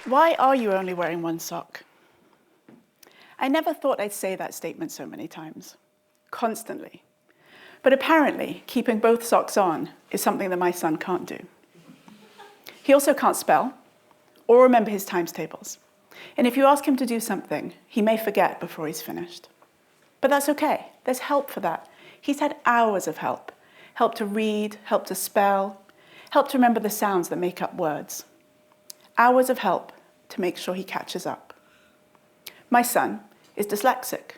Why are you only wearing one sock? I never thought I'd say that statement so many times, constantly. But apparently, keeping both socks on is something that my son can't do. He also can't spell or remember his times tables. And if you ask him to do something, he may forget before he's finished. But that's okay. There's help for that. He's had hours of help. Help to read, help to spell, help to remember the sounds that make up words. Hours of help to make sure he catches up. My son is dyslexic,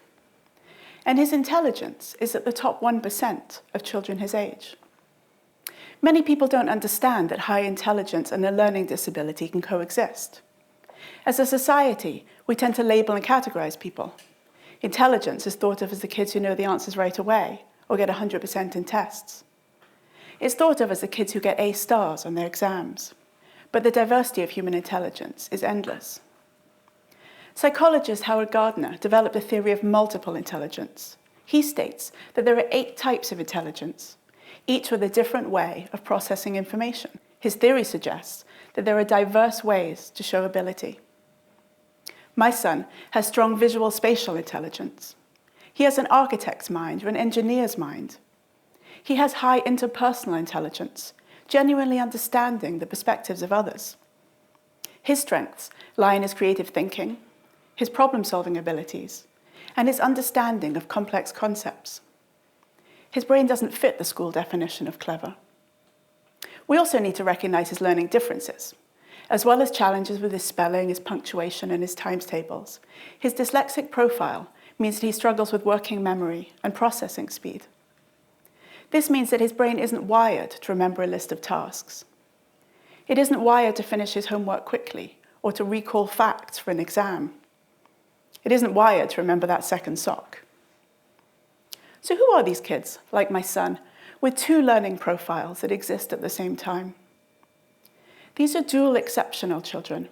and his intelligence is at the top 1% of children his age. Many people don't understand that high intelligence and a learning disability can coexist. As a society, we tend to label and categorize people. Intelligence is thought of as the kids who know the answers right away or get 100% in tests. It's thought of as the kids who get A stars on their exams. But the diversity of human intelligence is endless. Psychologist Howard Gardner developed a theory of multiple intelligence. He states that there are 8 types of intelligence, each with a different way of processing information. His theory suggests that there are diverse ways to show ability. My son has strong visual spatial intelligence. He has an architect's mind or an engineer's mind. He has high interpersonal intelligence, genuinely understanding the perspectives of others. His strengths lie in his creative thinking, his problem-solving abilities, and his understanding of complex concepts. His brain doesn't fit the school definition of clever. We also need to recognize his learning differences. As well as challenges with his spelling, his punctuation, and his times tables, his dyslexic profile means that he struggles with working memory and processing speed. This means that his brain isn't wired to remember a list of tasks. It isn't wired to finish his homework quickly or to recall facts for an exam. It isn't wired to remember that second sock. So who are these kids, like my son, with 2 learning profiles that exist at the same time? These are dual exceptional children.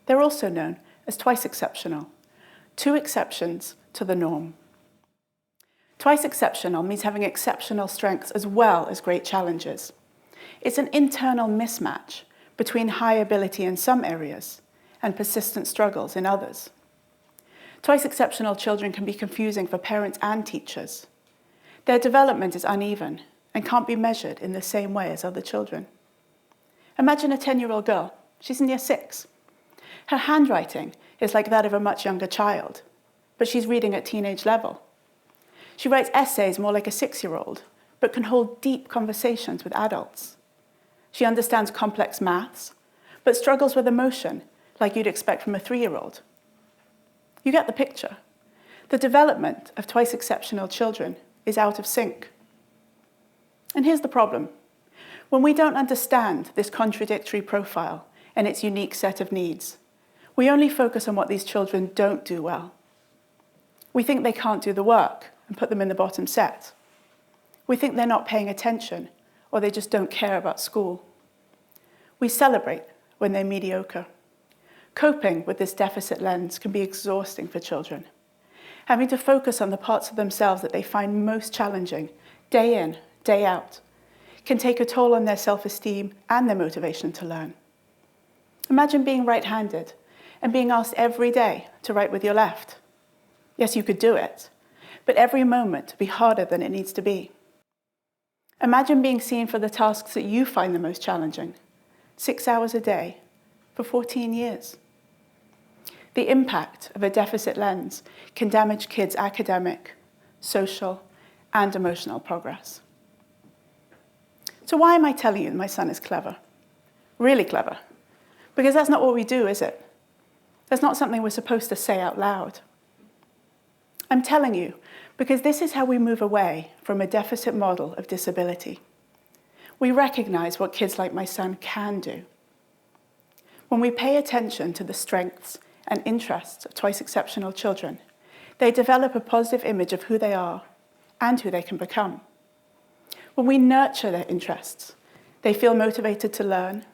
They're also known as twice exceptional, 2 exceptions to the norm. Twice exceptional means having exceptional strengths as well as great challenges. It's an internal mismatch between high ability in some areas and persistent struggles in others. Twice exceptional children can be confusing for parents and teachers. Their development is uneven and can't be measured in the same way as other children. Imagine a 10-year-old girl. She's in year 6. Her handwriting is like that of a much younger child, but she's reading at teenage level. She writes essays more like a 6-year-old, but can hold deep conversations with adults. She understands complex maths, but struggles with emotion like you'd expect from a 3-year-old. You get the picture. The development of twice exceptional children is out of sync. And here's the problem. When we don't understand this contradictory profile and its unique set of needs, we only focus on what these children don't do well. We think they can't do the work and put them in the bottom set. We think they're not paying attention or they just don't care about school. We celebrate when they're mediocre. Coping with this deficit lens can be exhausting for children. Having to focus on the parts of themselves that they find most challenging, day in, day out, can take a toll on their self-esteem and their motivation to learn. Imagine being right-handed and being asked every day to write with your left. Yes, you could do it, but every moment to be harder than it needs to be. Imagine being seen for the tasks that you find the most challenging, 6 hours a day, for 14 years. The impact of a deficit lens can damage kids' academic, social, and emotional progress. So why am I telling you my son is clever? Really clever? Because that's not what we do, is it? That's not something we're supposed to say out loud. I'm telling you because this is how we move away from a deficit model of disability. We recognize what kids like my son can do. When we pay attention to the strengths and interests of twice exceptional children, they develop a positive image of who they are and who they can become. When we nurture their interests, they feel motivated to learn,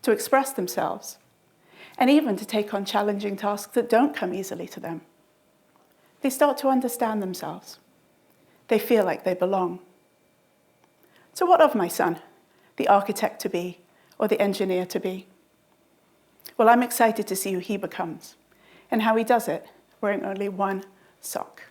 to express themselves, and even to take on challenging tasks that don't come easily to them. They start to understand themselves. They feel like they belong. So what of my son, the architect to be, or the engineer to be? Well, I'm excited to see who he becomes and how he does it wearing only one sock.